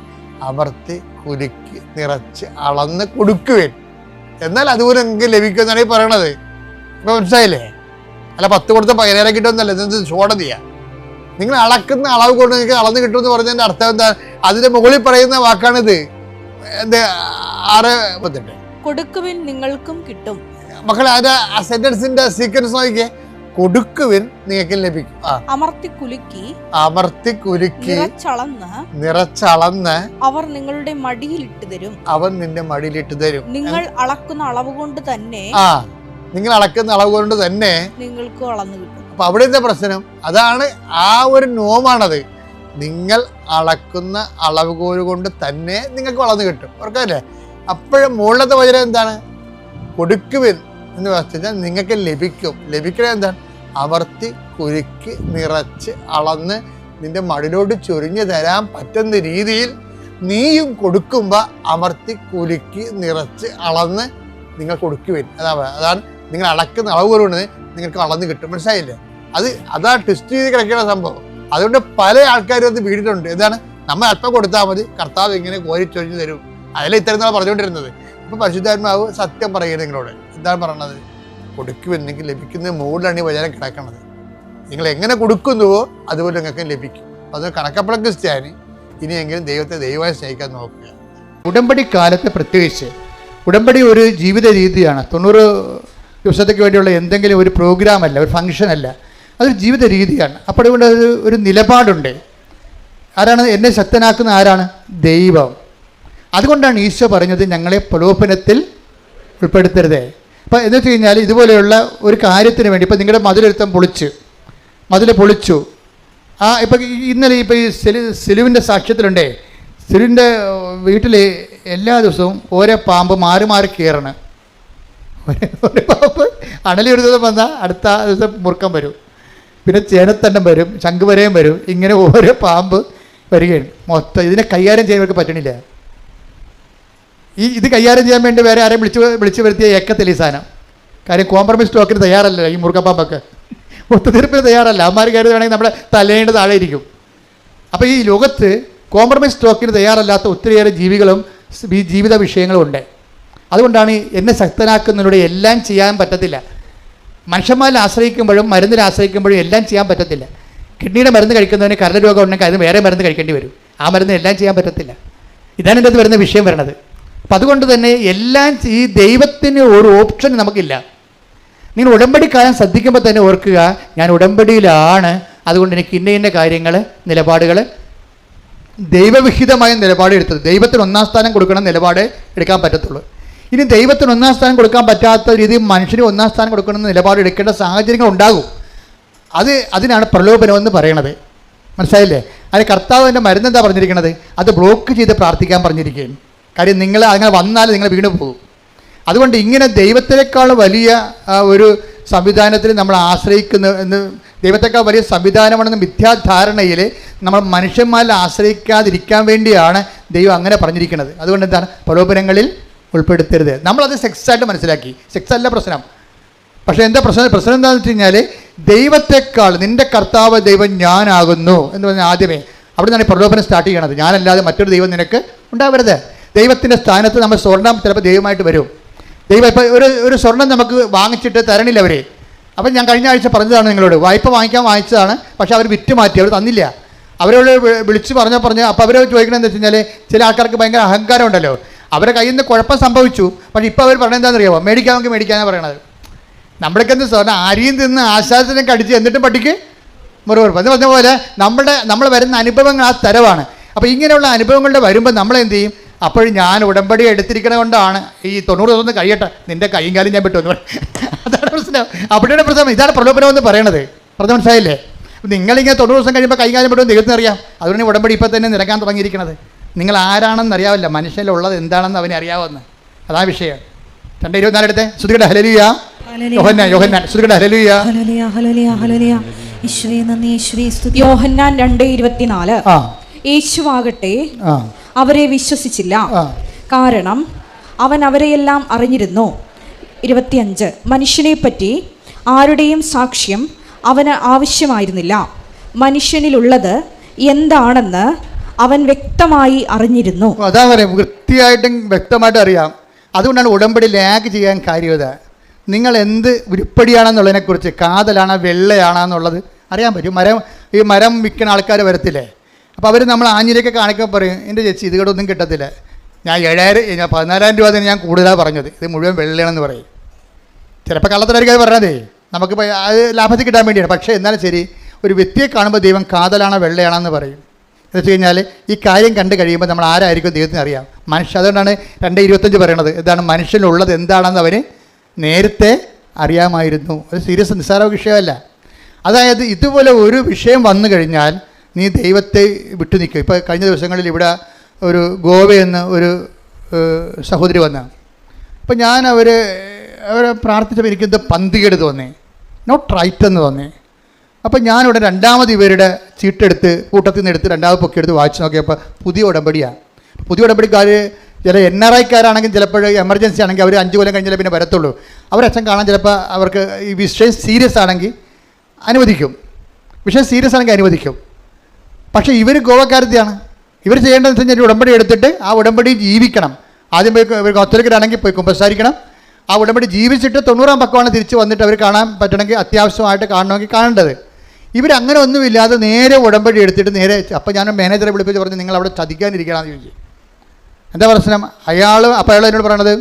അമർത്തി കുലുക്കി നിറച്ച് അളന്ന് കൊടുക്കുവേൻ, എന്നാൽ അതുപോലെ നിങ്ങൾക്ക് ലഭിക്കുമെന്നാണ് ഈ പറയണത്. ഇപ്പം മനസ്സിലായില്ലേ? അല്ല 10 കൊടുത്ത 17 കിട്ടുമെന്നല്ല, ഇത് ഷോടതിയാ. നിങ്ങൾ അളക്കുന്ന അളവ് കൊണ്ട് നിങ്ങൾക്ക് അളന്ന് കിട്ടുമെന്ന് പറഞ്ഞതിൻ്റെ അർത്ഥം എന്താ? അതിന്റെ മുകളിൽ പറയുന്ന വാക്കാണിത്. എന്താ 6:38, കൊടുക്കുവിൻ നിങ്ങൾക്കും കിട്ടും. മക്കളെ ആ സെന്റൻസിന്റെ സീക്വൻസ് നോക്കിയേ. കൊടുക്കുവിൻ നിങ്ങൾക്ക് ലഭിക്കും, അമർത്തി കുലുക്കി നിറച്ചളന്ന് അവർ നിങ്ങളുടെ മടിയിലിട്ട് തരും, അവൻ നിന്റെ മടിയിലിട്ട് തരും. നിങ്ങൾ അളക്കുന്ന അളവ് കൊണ്ട് തന്നെ നിങ്ങൾക്ക് അളന്ന് കിട്ടും. അപ്പൊ അവിടെ എന്താ പ്രശ്നം? അതാണ് ആ ഒരു നോമാണത്. നിങ്ങൾ അളക്കുന്ന അളവുകോല് കൊണ്ട് തന്നെ നിങ്ങൾക്ക് വളർന്നു കിട്ടും. ഓർക്കല്ലേ? അപ്പോഴും മുകളിലത്തെ വചനം എന്താണ്? കൊടുക്കുവിൻ എന്ന് വെച്ചാൽ നിങ്ങൾക്ക് ലഭിക്കും. ലഭിക്കണ എന്താണ്? അമർത്തി കുലുക്കി നിറച്ച് അളന്ന് നിന്റെ മടിലോട്ട് ചൊരിഞ്ഞു തരാൻ പറ്റുന്ന രീതിയിൽ നീയും കൊടുക്കുമ്പോൾ അമർത്തി കുലുക്കി നിറച്ച് അളന്ന് നിങ്ങൾ കൊടുക്കുവിൻ. അതാണ് നിങ്ങൾ അളക്കുന്ന അളവ് കൊണ്ട് നിങ്ങൾക്ക് അളന്ന് കിട്ടും. മനസ്സിലായില്ലേ? അതാ ടെസ്റ്റ് ചെയ്ത് കിടക്കുന്ന സംഭവം. അതുകൊണ്ട് പല ആൾക്കാരും അത് വീടിട്ടുണ്ട്. എന്താണ്? നമ്മൾ അല്പം കൊടുത്താൽ മതി, കർത്താവ് ഇങ്ങനെ കോരിച്ചൊരിഞ്ഞു തരും. അതിലെ ഇത്തരം നാൾ പറഞ്ഞുകൊണ്ടിരുന്നത്. ഇപ്പൊ പരിശുദ്ധാത്മാവ് സത്യം പറയുന്നത് നിങ്ങളോട്. എന്താണ് പറയണത്? കൊടുക്കുമെന്നെങ്കിൽ ലഭിക്കുന്ന മൂടിലാണ് ഈ വചനം കിടക്കുന്നത്. നിങ്ങൾ എങ്ങനെ കൊടുക്കുന്നുവോ അതുപോലെ നിങ്ങൾക്ക് ലഭിക്കും. അത് കണക്കപ്പുറം ക്രിസ്ത്യാനി ഇനിയെങ്കിലും ദൈവത്തെ ദൈവമായി സ്നേഹിക്കാൻ നോക്കുക. ഉടമ്പടി കാലത്ത് പ്രത്യേകിച്ച് ഉടമ്പടി ഒരു ജീവിത രീതിയാണ്. 90 ദിവസത്തേക്ക് വേണ്ടിയുള്ള എന്തെങ്കിലും ഒരു പ്രോഗ്രാമല്ല, ഒരു ഫംഗ്ഷനല്ല, അതൊരു ജീവിത രീതിയാണ്. അപ്പോൾ അതുകൊണ്ട് ഒരു നിലപാടുണ്ട്. ആരാണ് എന്നെ ശക്തനാക്കുന്ന? ആരാണ്? ദൈവം. അതുകൊണ്ടാണ് ഈശോ പറഞ്ഞത് ഞങ്ങളെ പ്രലോഭനത്തിൽ ഉൾപ്പെടുത്തരുത്. അപ്പോൾ എന്ന് വെച്ച് കഴിഞ്ഞാൽ ഇതുപോലെയുള്ള ഒരു കാര്യത്തിന് വേണ്ടി ഇപ്പം നിങ്ങളുടെ മതിൽ പൊളിച്ചു ഇപ്പം ഇന്നലെ ഇപ്പം ഈ സിലുവിൻ്റെ സാക്ഷ്യത്തിലുണ്ടേ, സിലുവിൻ്റെ വീട്ടിൽ എല്ലാ ദിവസവും ഓരോ പാമ്പ് മാറി മാറി കയറണം. ഒരു പാമ്പ് അണലി ഒരു ദിവസം വന്നാൽ അടുത്ത ദിവസം മുറുക്കം വരും, പിന്നെ ചേനത്തണ്ടം വരും, ശംഖുവരയും വരും. ഇങ്ങനെ ഓരോ പാമ്പ് വരികയാണ്. മൊത്തം ഇതിനെ കൈകാര്യം ചെയ്യാൻ പറ്റണില്ല. ഇത് കൈകാര്യം ചെയ്യാൻ വേണ്ടി വേറെ ആരെയും വിളിച്ച് വരുത്തിയ ഏക്കത്തില്ല ഈ സാധനം. കാര്യം കോംപ്രമൈസ് സ്റ്റോക്കിന് തയ്യാറല്ല ഈ മുറുക്കപ്പാമ്പൊക്കെ, ഒത്തുതീർപ്പിന് തയ്യാറല്ല. അമ്മമാർ കരുതുകയാണെങ്കിൽ നമ്മുടെ തലേൻ്റെ താഴെ ഇരിക്കും. അപ്പോൾ ഈ ലോകത്ത് കോംപ്രമൈസ് സ്റ്റോക്കിന് തയ്യാറല്ലാത്ത ഒത്തിരിയേറെ ജീവികളും ഈ ജീവിത വിഷയങ്ങളും ഉണ്ട്. അതുകൊണ്ടാണ് എന്നെ ശക്തനാക്കുന്നതിലൂടെ എല്ലാം ചെയ്യാൻ പറ്റത്തില്ല. മനുഷ്യന്മാരിൽ ആശ്രയിക്കുമ്പോഴും മരുന്നിൽ ആശ്രയിക്കുമ്പോഴും എല്ലാം ചെയ്യാൻ പറ്റത്തില്ല. കിഡ്നിയുടെ മരുന്ന് കഴിക്കുന്നതിന് കരൾ രോഗം ഉണ്ടെങ്കിൽ അതിന് വേറെ മരുന്ന് കഴിക്കേണ്ടി വരും. ആ മരുന്ന് എല്ലാം ചെയ്യാൻ പറ്റത്തില്ല. ഇതാണ് എൻ്റെ അത് വരുന്ന വിഷയം വരണത്. അപ്പം അതുകൊണ്ട് തന്നെ എല്ലാം ഈ ദൈവത്തിന് ഒരു ഓപ്ഷൻ നമുക്കില്ല. നിങ്ങൾ ഉടമ്പടി കാലം ശ്രദ്ധിക്കുമ്പോൾ തന്നെ ഓർക്കുക, ഞാൻ ഉടമ്പടിയിലാണ്, അതുകൊണ്ട് എനിക്ക് ഇന്ന കാര്യങ്ങൾ നിലപാടുകൾ ദൈവവിഹിതമായ നിലപാട് എടുത്തത്. ദൈവത്തിന് 1-ാം സ്ഥാനം കൊടുക്കണം നിലപാട് എടുക്കാൻ പറ്റത്തുള്ളൂ. ഇനി ദൈവത്തിന് 1-ാം സ്ഥാനം കൊടുക്കാൻ പറ്റാത്ത രീതിയിൽ മനുഷ്യന് 1-ാം സ്ഥാനം കൊടുക്കണമെന്ന് നിലപാട് എടുക്കേണ്ട സാഹചര്യങ്ങൾ ഉണ്ടാകും. അതിനാണ് പ്രലോഭനം എന്ന് പറയണത്. മനസ്സിലായില്ലേ? അതിന് കർത്താവ് എൻ്റെ മരുന്ന് എന്താ പറഞ്ഞിരിക്കണത്? അത് ബ്ലോക്ക് ചെയ്ത് പ്രാർത്ഥിക്കാൻ പറഞ്ഞിരിക്കുകയാണ്. കാര്യം നിങ്ങൾ അങ്ങനെ വന്നാൽ നിങ്ങൾ വീണു പോകും. അതുകൊണ്ട് ഇങ്ങനെ ദൈവത്തിനേക്കാൾ വലിയ ഒരു സംവിധാനത്തിൽ നമ്മൾ ആശ്രയിക്കുന്ന എന്ന് ദൈവത്തെക്കാൾ വലിയ സംവിധാനമാണെന്ന് മിഥ്യാധാരണയിൽ നമ്മൾ മനുഷ്യന്മാരിൽ ആശ്രയിക്കാതിരിക്കാൻ വേണ്ടിയാണ് ദൈവം അങ്ങനെ പറഞ്ഞിരിക്കുന്നത്. അതുകൊണ്ട് എന്താണ്? പ്രലോഭനങ്ങളിൽ ഉൾപ്പെടുത്തരുത്. നമ്മളത് സെക്സായിട്ട് മനസ്സിലാക്കി. സെക്സ് അല്ല പ്രശ്നം. പക്ഷേ എന്താ പ്രശ്നം എന്താണെന്ന് വെച്ച് കഴിഞ്ഞാൽ ദൈവത്തെക്കാൾ നിൻ്റെ കർത്താവ് ദൈവം ഞാനാകുന്നു എന്ന് പറഞ്ഞാൽ ആദ്യമേ അവിടെ നിന്നാണ് പ്രലോഭനം സ്റ്റാർട്ട് ചെയ്യണത്. ഞാനല്ലാതെ മറ്റൊരു ദൈവം നിനക്ക് ഉണ്ടാവരുത്. ദൈവത്തിൻ്റെ സ്ഥാനത്ത് നമ്മൾ സ്വർണ്ണം ചിലപ്പോൾ ദൈവമായിട്ട് വരും. ദൈവം ഇപ്പോൾ ഒരു സ്വർണ്ണം നമുക്ക് വാങ്ങിച്ചിട്ട് തരണില്ല അവർ. അപ്പം ഞാൻ കഴിഞ്ഞ ആഴ്ച പറഞ്ഞതാണ് നിങ്ങളോട്, വായ്പ വാങ്ങിച്ചതാണ്, പക്ഷേ അവർ വിറ്റ് മാറ്റി, അവർ തന്നില്ല. അവരോട് വിളിച്ച് പറഞ്ഞ് അപ്പോൾ അവർ ചോദിക്കണമെന്ന് വെച്ച് കഴിഞ്ഞാൽ ചില ആൾക്കാർക്ക് ഭയങ്കര അഹങ്കാരം ഉണ്ടല്ലോ, അവരുടെ കയ്യിൽ നിന്ന് കുഴപ്പം സംഭവിച്ചു. പക്ഷേ ഇപ്പോൾ അവർ പറഞ്ഞത് എന്താണെന്നറിയാമോ? മേടിക്കാമെങ്കിൽ മേടിക്കാനാണ് പറയണത്. നമ്മുടെയൊക്കെ എന്ത് സ്വർണ്ണം അരിയും തിന്ന് ആശ്വാസത്തിനെ കടിച്ച് എന്നിട്ടും പട്ടിക്ക് മുറിവുറപ്പ് എന്ന് പറഞ്ഞ പോലെ നമ്മൾ വരുന്ന അനുഭവങ്ങൾ ആ തരവാണ്. അപ്പോൾ ഇങ്ങനെയുള്ള അനുഭവങ്ങളുടെ വരുമ്പോൾ നമ്മളെന്ത് ചെയ്യും? അപ്പോൾ ഞാൻ ഉടമ്പടി എടുത്തിരിക്കണത് കൊണ്ടാണ് ഈ 90 ദിവസം കഴിയട്ടെ, നിൻ്റെ കൈയും കാലും ഞാൻ വിട്ടു. അതാണ് പ്രശ്നം. അവിടെയാണ് പ്രശ്നം. ഇതാണ് പ്രലോഭനം എന്ന് പറയണത്. പറഞ്ഞ മനസ്സിലായില്ലേ? നിങ്ങളിങ്ങനെ 90 ദിവസം കഴിയുമ്പോൾ കൈ കാലം വിട്ടുമെന്ന് ദൈവത്തിന് അറിയാം. അതുകൊണ്ട് ഉടമ്പടി ഇപ്പോൾ തന്നെ നിരക്കാൻ തുടങ്ങിയിരിക്കണത്. നിങ്ങൾ ആരാണെന്ന് അറിയാവില്ല, മനുഷ്യനിലുള്ളത് എന്താണെന്ന് അവനെ അറിയാവുന്ന. അതാ വിഷയം. 2:24 എടുത്തേ. ശ്രുതികട ഹല്ലേലൂയ. യോഹന്നാൻ ശ്രുതികട ഹല്ലേലൂയ. യോഹന്നാൻ 2:24. യേശുവാകട്ടെ അവരെ വിശ്വസിച്ചില്ല, കാരണം അവൻ അവരെയെല്ലാം അറിഞ്ഞിരുന്നു. 25. മനുഷ്യനെ പറ്റി ആരുടെയും സാക്ഷ്യം അവന് ആവശ്യമായിരുന്നില്ല. മനുഷ്യനിലുള്ളത് എന്താണെന്ന് അവൻ വ്യക്തമായി അറിഞ്ഞിരുന്നു. അതാ പറയാം, വൃത്തിയായിട്ടും വ്യക്തമായിട്ട് അറിയാം. അതുകൊണ്ടാണ് ഉടമ്പടി ലാഗ് ചെയ്യാൻ കാര്യത. നിങ്ങൾ എന്ത് ഉരുപ്പടിയാണെന്നുള്ളതിനെക്കുറിച്ച്, കാതലാണോ വെള്ളയാണെന്നുള്ളത് അറിയാൻ പറ്റും. ഈ മരം വിൽക്കുന്ന ആൾക്കാർ വരത്തില്ലേ, അപ്പോൾ അവർ നമ്മൾ ആഞ്ഞിലേക്ക് കാണിക്കാൻ പറയും, എൻ്റെ ചേച്ചി ഇത് ഒന്നും കിട്ടത്തില്ല, ഞാൻ 14,000 രൂപ തന്നെ ഞാൻ കൂടുതലാണ് പറഞ്ഞത്, ഇത് മുഴുവൻ വെള്ളയാണെന്ന് പറയും. ചിലപ്പോൾ കള്ളത്തരായിരിക്കും അത് പറഞ്ഞതേ, നമുക്കിപ്പോൾ അത് ലാഭത്തിൽ കിട്ടാൻ വേണ്ടിയാണ്. പക്ഷേ എന്നാലും ശരി, ഒരു വ്യക്തിയെ കാണുമ്പോൾ ദൈവം കാതലാണോ വെള്ളയാണെന്ന് പറയും. എന്ന് വെച്ച് കഴിഞ്ഞാൽ ഈ കാര്യം കണ്ടു കഴിയുമ്പോൾ നമ്മൾ ആരായിരിക്കും ദൈവത്തിന് അറിയാം. മനുഷ്യ അതുകൊണ്ടാണ് 2:25 പറയണത്. എന്താണ്? മനുഷ്യനുള്ളത് എന്താണെന്ന് അവന് നേരത്തെ അറിയാമായിരുന്നു. അത് സീരിയസ് നിസ്സാര വിഷയമല്ല. അതായത് ഇതുപോലെ ഒരു വിഷയം വന്നു കഴിഞ്ഞാൽ നീ ദൈവത്തെ വിട്ടു നിൽക്കും. ഇപ്പോൾ കഴിഞ്ഞ ദിവസങ്ങളിൽ ഇവിടെ ഒരു ഗോവയെന്ന് ഒരു സഹോദരി വന്ന, അപ്പോൾ ഞാൻ അവരെ പ്രാർത്ഥിച്ചപ്പോൾ എനിക്കെന്ത് പന്തികേട് തോന്നി, നോട്ട് റൈറ്റ് എന്ന് തോന്നി. അപ്പോൾ ഞാനിവിടെ രണ്ടാമത് ഇവരുടെ ചീട്ടെടുത്ത് കൂട്ടത്തിൽ നിന്ന് എടുത്ത് രണ്ടാമത് പൊക്കിയെടുത്ത് വായിച്ച് നോക്കിയപ്പോൾ പുതിയ ഉടമ്പടിയാണ്. പുതിയ ഉടമ്പടിക്കാർ ചില NRIക്കാരാണെങ്കിൽ ചിലപ്പോൾ എമർജൻസി ആണെങ്കിൽ അവർ 5 കൊല്ലം കഴിഞ്ഞാൽ പിന്നെ വരത്തുള്ളൂ. അവരച്ഛൻ കാണാൻ ചിലപ്പോൾ അവർക്ക് ഈ വിഷയം സീരിയസ് ആണെങ്കിൽ അനുവദിക്കും, വിഷയം സീരിയസ് ആണെങ്കിൽ അനുവദിക്കും. പക്ഷേ ഇവർ ഗോവക്കാരത്തെയാണ്, ഇവർ ചെയ്യേണ്ടതെന്ന് വെച്ച് കഴിഞ്ഞാൽ ഉടമ്പടി എടുത്തിട്ട് ആ ഉടമ്പടി ജീവിക്കണം. ആദ്യം പോയി കത്തോലിക്കരാണെങ്കിൽ പോയി കുമ്പസാരിക്കണം. ആ ഉടമ്പടി ജീവിച്ചിട്ട് 90-ാം പക്കമാണ് തിരിച്ച് വന്നിട്ട് അവർ കാണാൻ പറ്റണമെങ്കിൽ, അത്യാവശ്യമായിട്ട് കാണണമെങ്കിൽ കാണേണ്ടത്. ഇവരങ്ങനെ ഒന്നുമില്ലാതെ നേരെ ഉടമ്പടി എടുത്തിട്ട് നേരെ. അപ്പോൾ ഞാൻ മാനേജറെ വിളിപ്പിച്ച് പറഞ്ഞു, നിങ്ങൾ അവിടെ ചതിക്കാനിരിക്കണമെന്ന് ചോദിച്ചു. എന്താ പ്രശ്നം? അപ്പോൾ അയാൾ എന്നോട് പറയണത്,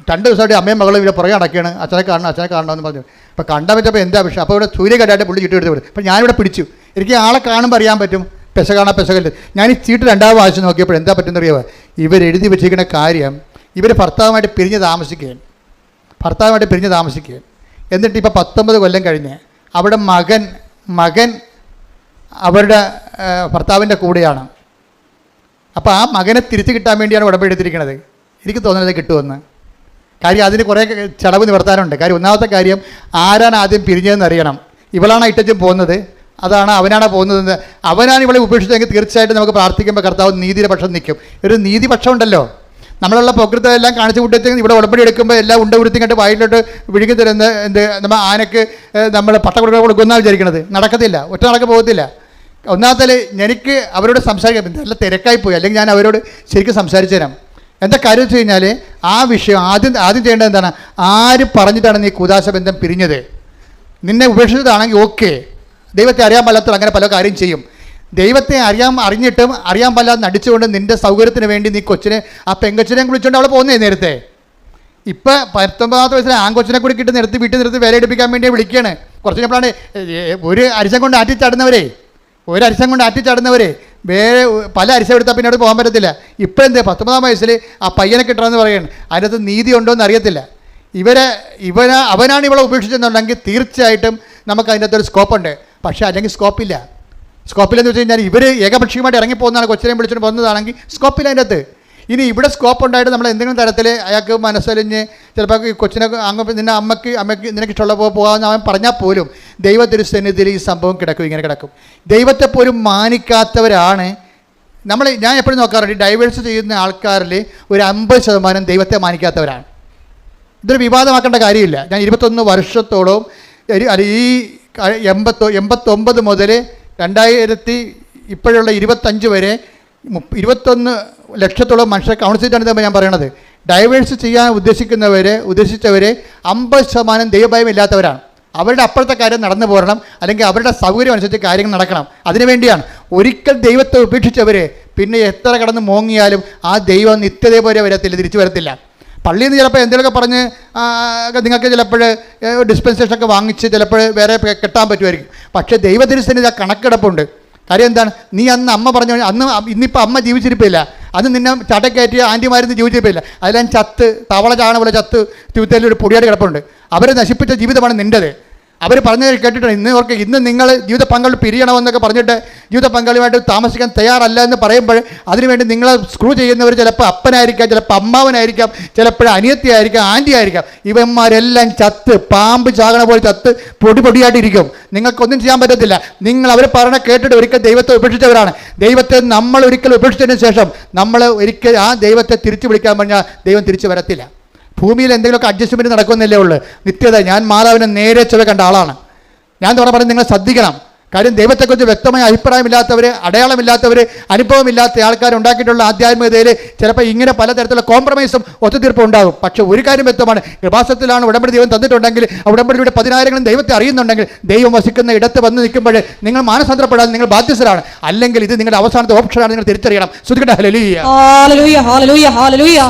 2 ദിവസമായിട്ട് അമ്മയും മകളും ഇവിടെ പുറകെ നടക്കുകയാണ്, അച്ഛനെ കാണണമെന്ന് പറഞ്ഞു. അപ്പോൾ കണ്ടാൽ പറ്റപ്പോൾ എന്താ വിഷയം? അപ്പോൾ ഇവിടെ സൂര്യകടായിട്ട് പുള്ളി ചീട്ട് എടുത്ത് വിടും. അപ്പോൾ ഞാനിവിടെ പിടിച്ചു. എനിക്ക് ആളെ കാണുമ്പോൾ അറിയാൻ പറ്റും പെശകല്ല. ഞാൻ ഈ ചീട്ട് 2ാമത് വായിച്ച് നോക്കിയപ്പോൾ എന്താ പറ്റുന്ന അറിയാമോ? ഇവരെഴുതി വെച്ചിരിക്കുന്ന കാര്യം, ഇവർ ഭർത്താവുമായിട്ട് പിരിഞ്ഞ് താമസിക്കുകയാണ്. എന്നിട്ട് ഇപ്പോൾ 19 കൊല്ലം കഴിഞ്ഞ് അവിടെ മകൻ അവരുടെ ഭർത്താവിൻ്റെ കൂടെയാണ്. അപ്പോൾ ആ മകനെ തിരിച്ചു കിട്ടാൻ വേണ്ടിയാണ് ഉടമ്പടി എടുത്തിരിക്കുന്നത്. എനിക്ക് തോന്നുന്നത് കിട്ടുമെന്ന്. കാര്യം അതിന് കുറേ ചടവ് നിവർത്താനുണ്ട്. കാര്യം ഒന്നാമത്തെ കാര്യം, ആരാണ് ആദ്യം പിരിഞ്ഞതെന്ന് അറിയണം. ഇവളാണ് ഇട്ടച്ചും പോകുന്നത്, അവനാണ് പോകുന്നതെന്ന്. അവനാണ് ഇവളെ ഉപേക്ഷിച്ചെങ്കിൽ തീർച്ചയായിട്ടും നമുക്ക് പ്രാർത്ഥിക്കുമ്പോൾ കർത്താവ് നീതിയുടെ പക്ഷം നിൽക്കും. ഒരു നീതിപക്ഷം ഉണ്ടല്ലോ. നമ്മളുള്ള പ്രകൃതമെല്ലാം കാണിച്ചു കൂട്ടിച്ച് ഇവിടെ ഉടമ്പടി എടുക്കുമ്പോൾ എല്ലാം ഉരുത്തിങ്ങോട്ട് വായിലോട്ട് വിഴുങ്ങി തരുന്ന നമ്മൾ ആനക്ക് നമ്മൾ കൊടുക്കുന്ന വിചാരിക്കണത് നടക്കത്തില്ല. ഒറ്റ നടക്ക് പോകത്തില്ല. ഒന്നാമത്തെ എനിക്ക് അവരോട് സംസാരിക്കാൻ നല്ല തിരക്കായിപ്പോയി, അല്ലെങ്കിൽ ഞാൻ അവരോട് ശരിക്കും സംസാരിച്ചു തരാം. എന്താ കാര്യം വെച്ച് കഴിഞ്ഞാൽ, ആ വിഷയം ആദ്യം ചെയ്യേണ്ടത് എന്താണ്? ആര് പറഞ്ഞിട്ടാണ് നീ കൂദാശ ബന്ധം പിരിഞ്ഞത്? നിന്നെ ഉപേക്ഷിച്ചതാണെങ്കിൽ ഓക്കെ, ദൈവത്തെ അറിയാൻ പാലാത്തവർ അങ്ങനെ പല കാര്യം ചെയ്യും. ദൈവത്തെ അറിഞ്ഞിട്ടും അറിയാൻ പാലാതെ നടിച്ചുകൊണ്ട് നിൻ്റെ സൗകര്യത്തിന് വേണ്ടി നീ ആ പെങ്കൊച്ചിനെയും വിളിച്ചുകൊണ്ട് അവളെ പോകുന്നേ. നേരത്തെ ഇപ്പം 19-ാമത്തെ വയസ്സിൽ ആൺകൊച്ചിനെ കൂടി വീട്ടിൽ നിർത്തി വേല എടുപ്പിക്കാൻ വേണ്ടി വിളിക്കുകയാണ്. കുറച്ച് കഴിഞ്ഞപ്പോഴാണ് ഒരു അരിശം കൊണ്ട് ആറ്റിച്ചാടുന്നവരെ വേറെ പല അരിശം എടുത്താൽ പിന്നെ അവിടെ പോകാൻ പറ്റത്തില്ല. ഇപ്പം എന്തേ 19-ാം വയസ്സിൽ ആ പയ്യനെ കിട്ടണമെന്ന് പറയുകയാണ്. അതിനകത്ത് നീതി ഉണ്ടോ എന്ന് അറിയത്തില്ല. അവനാണ് ഇവളെ ഉപേക്ഷിച്ചെന്നുണ്ടെങ്കിൽ തീർച്ചയായിട്ടും നമുക്ക് അതിൻ്റെ അകത്തൊരു സ്കോപ്പുണ്ട്. പക്ഷേ അല്ലെങ്കിൽ സ്കോപ്പില്ലെന്ന് വെച്ച് കഴിഞ്ഞാൽ ഇവർ ഏകപക്ഷീയമായിട്ട് ഇറങ്ങിപ്പോകുന്നതാണ്, കൊച്ചിനെ വിളിച്ചിട്ട് പോകുന്നതാണെങ്കിൽ സ്കോപ്പില്ല അതിൻ്റെ അകത്ത്. ഇനി ഇവിടെ സ്കോപ്പ് ഉണ്ടായിട്ട് നമ്മൾ എന്തെങ്കിലും തരത്തിൽ അയാൾക്ക് മനസ്സലിഞ്ഞ് ചിലപ്പോൾ ഈ കൊച്ചിനെ നിന്നെ അമ്മയ്ക്ക് നിനക്ക് ഇഷ്ടമുള്ളപ്പോൾ പോകാമെന്ന് അവൻ പറഞ്ഞാൽ പോലും ദൈവത്തിരുസന്നിധിയിൽ ഈ സംഭവം ഇങ്ങനെ കിടക്കും. ദൈവത്തെ പോലും മാനിക്കാത്തവരാണ് ഞാൻ എപ്പോഴും നോക്കാറുണ്ട്, ഡൈവേഴ്സ് ചെയ്യുന്ന ആൾക്കാരിൽ ഒരു 50% ദൈവത്തെ മാനിക്കാത്തവരാണ്. ഇതൊരു വിവാദമാക്കേണ്ട കാര്യമില്ല. ഞാൻ 21 വർഷത്തോളം ഈ 89 മുതൽ 2000 ഇപ്പോഴുള്ള 25 വരെ 21 ലക്ഷത്തോളം മനുഷ്യരെ കൗൺസിലാണ് ഞാൻ പറയണത്. ഡൈവേഴ്സ് ചെയ്യാൻ ഉദ്ദേശിച്ചവർ 50% ദൈവഭയം ഇല്ലാത്തവരാണ്. അവരുടെ അപ്പോഴത്തെ കാര്യം നടന്നു പോരണം, അല്ലെങ്കിൽ അവരുടെ സൗകര്യം അനുസരിച്ച് കാര്യങ്ങൾ നടക്കണം. അതിനുവേണ്ടിയാണ്. ഒരിക്കൽ ദൈവത്തെ ഉപേക്ഷിച്ചവർ പിന്നെ എത്ര കടന്ന് മോങ്ങിയാലും ആ ദൈവം നിത്യതയെ പോലെ തിരിച്ചു വരത്തില്ല. പള്ളിയിൽ നിന്ന് ചിലപ്പോൾ എന്തെങ്കിലുമൊക്കെ പറഞ്ഞ് നിങ്ങൾക്ക് ചിലപ്പോൾ ഡിസ്പെൻസേഷനൊക്കെ വാങ്ങിച്ച് ചിലപ്പോൾ വേറെ കെട്ടാൻ പറ്റുമായിരിക്കും. പക്ഷേ ദൈവത്തിരുസന്നിധി ആ കണക്കിടപ്പുണ്ട്. കാര്യം എന്താണ്? നീ അന്ന് അമ്മ പറഞ്ഞു, ഇന്നിപ്പോൾ അമ്മ ജീവിച്ചിരിപ്പില്ല, അന്ന് നിന്നെ ചടക്കയറ്റിയ ആൻറ്റിമാരിന്ന് ജീവിച്ചിരിപ്പില്ല, അതിലും തവള ചാണ പോലെ ജീവിതത്തിൽ ഒരു പൊടിയായിട്ട് കിടപ്പുണ്ട്. അവരെ നശിപ്പിച്ച ജീവിതമാണ് നിൻ്റെത്. അവർ പറഞ്ഞത് കേട്ടിട്ടുണ്ട്. ഇന്ന് നിങ്ങൾ ജീവിത പങ്കാളി പിരിയണമെന്നൊക്കെ പറഞ്ഞിട്ട് ജീവിത പങ്കാളിയുമായിട്ട് താമസിക്കാൻ തയ്യാറല്ല എന്ന് പറയുമ്പോൾ അതിനുവേണ്ടി നിങ്ങളെ സ്ക്രൂ ചെയ്യുന്നവർ ചിലപ്പോൾ അപ്പനായിരിക്കാം, ചിലപ്പോൾ അമ്മാവനായിരിക്കാം, ചിലപ്പോൾ അനിയത്തിയായിരിക്കാം, ആൻറ്റി ആയിരിക്കാം. ഇവന്മാരെല്ലാം പാമ്പ് ചാകണ പോലെ പൊടിയായിട്ടിരിക്കും. നിങ്ങൾക്കൊന്നും ചെയ്യാൻ പറ്റത്തില്ല. നിങ്ങൾ അവർ പറഞ്ഞ കേട്ടിട്ട് ഒരിക്കൽ ദൈവത്തെ ഉപേക്ഷിച്ചവരാണ്. ദൈവത്തെ നമ്മൾ ഒരിക്കൽ ഉപേക്ഷിച്ചതിന് ശേഷം നമ്മൾ ഒരിക്കൽ ആ ദൈവത്തെ തിരിച്ചു വിളിക്കാൻ പറഞ്ഞാൽ ദൈവം തിരിച്ചു വരത്തില്ല. ഭൂമിയിൽ എന്തെങ്കിലുമൊക്കെ അഡ്ജസ്റ്റ്മെൻറ്റ് നടക്കുന്നില്ലേ ഉള്ളൂ. നിത്യത. ഞാൻ മാതാവിനെ നേരെ ചൊവ്വ കണ്ട ആളാണ്. ഞാൻ പറഞ്ഞ് നിങ്ങൾ ശ്രദ്ധിക്കണം. കാര്യം ദൈവത്തെക്കുറിച്ച് വ്യക്തമായ അഭിപ്രായമില്ലാത്തവർ, അടയാളമില്ലാത്തവർ, അനുഭവമില്ലാത്ത ആൾക്കാർ ഉണ്ടാക്കിയിട്ടുള്ള ആധ്യാത്മികതയിൽ ചിലപ്പോൾ ഇങ്ങനെ പലതരത്തിലുള്ള കോംപ്രമൈസും ഒത്തുതീർപ്പും ഉണ്ടാകും. പക്ഷേ ഒരു കാര്യം വ്യക്തമാണ്, കൃപാസനത്തിലാണ് ഉടമ്പടി ദൈവം തന്നിട്ടുണ്ടെങ്കിൽ ഉടമ്പടിയുടെ 10,000 ദൈവത്തെ അറിയുന്നുണ്ടെങ്കിൽ ദൈവം വസിക്കുന്ന ഇടത്ത് വന്ന് നിൽക്കുമ്പോൾ നിങ്ങൾ മാനസാന്തരപ്പെടാൻ നിങ്ങൾ ബാധ്യസ്ഥരാണ്. അല്ലെങ്കിൽ ഇത് നിങ്ങളുടെ അവസാനത്തെ ഓപ്ഷനാണ്. നിങ്ങൾ തിരിച്ചറിയണം. ശ്രുതിക്കട്ടെ ഹല്ലേലൂയ, ഹല്ലേലൂയ, ഹല്ലേലൂയ, ഹല്ലേലൂയ.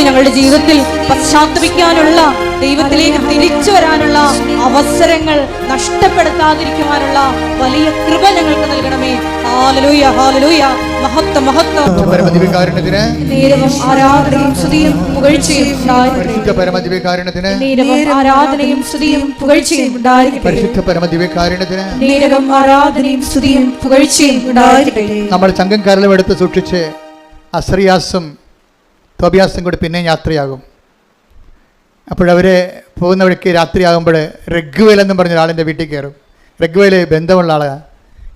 ഞങ്ങളുടെ ജീവിതത്തിൽ പശ്ചാത്തപിക്കാനുള്ള, ദൈവത്തിലേക്ക് തിരിച്ചു വരാനുള്ള അവസരങ്ങൾ നഷ്ടപ്പെടുത്താതിരിക്കുവാനുള്ള വലിയ കൃപ ഞങ്ങൾക്ക് നൽകണമേ. Hallelujah, hallelujah. മഹത്വം, മഹത്വം. പരമദിവ്യകാരുണ്യത്തിന് നേരവും ആരാധനയും സ്തുതിയും പുകഴ്ചയും ഉണ്ടായിരിക്കട്ടെ. പരമദിവ്യകാരുണ്യത്തിന് നേരവും ആരാധനയും സ്തുതിയും പുകഴ്ചയും ഉണ്ടായിരിക്കട്ടെ. പരിശുദ്ധ പരമദിവ്യകാരുണ്യത്തിന് നേരവും ആരാധനയും സ്തുതിയും പുകഴ്ചയും ഉണ്ടായിരിക്കട്ടെ. നമ്മൾ ചങ്കം കരളും എടുത്ത് സൂക്ഷിച്ച് അസ്രിയാസും തോബിയാസും കൂടി പിന്നെ യാത്രയാകും. അപ്പോഴവർ പോകുന്ന വഴിക്ക് രാത്രിയാകുമ്പോൾ റഗ്വേൽ എന്നും പറഞ്ഞ ഒരാളിൻ്റെ വീട്ടിൽ കയറും. റഗ്വേൽ ബന്ധമുള്ള ആളാണ്,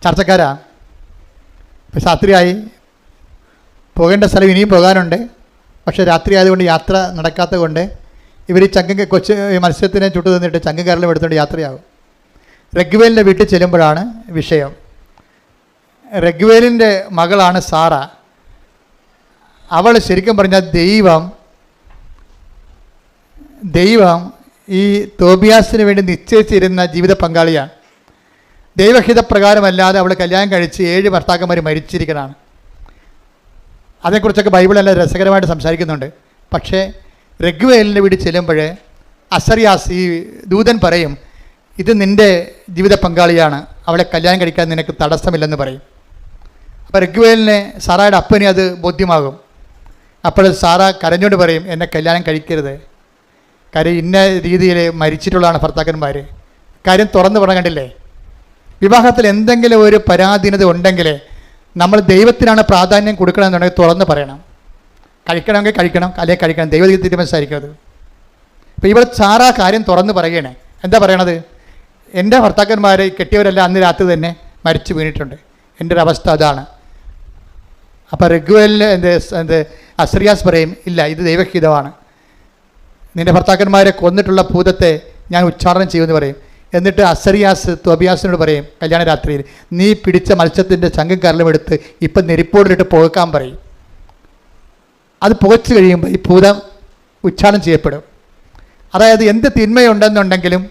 ചർച്ചക്കാരാ. ഇപ്പോൾ രാത്രിയായി, പോകേണ്ട സ്ഥലം ഇനിയും പോകാനുണ്ട്. പക്ഷേ രാത്രി ആയതുകൊണ്ട് യാത്ര നടക്കാത്തത് കൊണ്ട് ഇവർ മത്സ്യത്തിനെ ചുട്ടു തന്നിട്ട് ചങ്കക്കാരെല്ലാം എടുത്തുകൊണ്ട് യാത്രയാകും. റഗ്വേലിൻ്റെ വീട്ടിൽ ചെല്ലുമ്പോഴാണ് വിഷയം. റഗ്വേലിൻ്റെ മകളാണ് സാറ. അവൾ ശരിക്കും പറഞ്ഞാൽ ദൈവം ഈ തോബിയാസിന് വേണ്ടി നിശ്ചയിച്ചിരുന്ന ജീവിത പങ്കാളിയാണ്. ദൈവഹിതപ്രകാരമല്ലാതെ അവൾ കല്യാണം കഴിച്ച് 7 ഭർത്താക്കന്മാർ മരിച്ചിരിക്കുന്നതാണ്. അതേക്കുറിച്ചൊക്കെ ബൈബിളെല്ലാം രസകരമായിട്ട് സംസാരിക്കുന്നുണ്ട്. പക്ഷേ റഗ്വേലിൻ്റെ വീട്ടിൽ ചെല്ലുമ്പോൾ അസറിയാസ് ഈ ദൂതൻ പറയും, ഇത് നിൻ്റെ ജീവിത പങ്കാളിയാണ്, അവളെ കല്യാണം കഴിക്കാൻ നിനക്ക് തടസ്സമില്ലെന്ന് പറയും. അപ്പോൾ റഗ്വേലിനെ സാറയുടെ അപ്പനെ അത് ബോധ്യമാകും. അപ്പോൾ സാറ കരഞ്ഞോണ്ട് പറയും, എന്നെ കല്യാണം കഴിക്കരുത്, കാര്യം ഇന്ന രീതിയിൽ മരിച്ചിട്ടുള്ളതാണ് ഭർത്താക്കന്മാർ. കാര്യം തുറന്നു പറയാൻ കണ്ടില്ലേ? വിവാഹത്തിൽ എന്തെങ്കിലും ഒരു പരാധീനത ഉണ്ടെങ്കിൽ നമ്മൾ ദൈവത്തിനാണ് പ്രാധാന്യം കൊടുക്കണമെന്നുണ്ടെങ്കിൽ തുറന്ന് പറയണം. കഴിക്കണമെങ്കിൽ കഴിക്കണം, അല്ലെങ്കിൽ കഴിക്കണം, ദൈവ തീരുമാനിച്ചായിരിക്കും. ഇപ്പോൾ ഇവിടെ സാറ കാര്യം തുറന്ന് പറയുകയാണ്. എന്താ പറയണത്? എൻ്റെ ഭർത്താക്കന്മാരെ കെട്ടിയവരെല്ലാം അന്ന് രാത്രി തന്നെ മരിച്ചു വീണിട്ടുണ്ട്, എൻ്റെ ഒരു അവസ്ഥ അതാണ്. അപ്പോൾ റഗ്വേലിന് അസറിയാസ് പറയും, ഇല്ല, ഇത് ദൈവഹിതമാണ്, നിൻ്റെ ഭർത്താക്കന്മാരെ കൊന്നിട്ടുള്ള ഭൂതത്തെ ഞാൻ ഉച്ചാരണം ചെയ്യുമെന്ന് പറയും. എന്നിട്ട് അസറിയാസ് തോബിയാസിനോട് പറയും, കല്യാണ രാത്രിയിൽ നീ പിടിച്ച മത്സ്യത്തിൻ്റെ ചങ്കും കരലും എടുത്ത് ഇപ്പം നെരിപ്പോടിലിട്ട് പുകക്കാൻ പറയും. അത് പുകച്ചു കഴിയുമ്പോൾ ഈ ഭൂതം ഉച്ചാരണം ചെയ്യപ്പെടും. അതായത് എന്ത് തിന്മയുണ്ടെന്നുണ്ടെങ്കിലും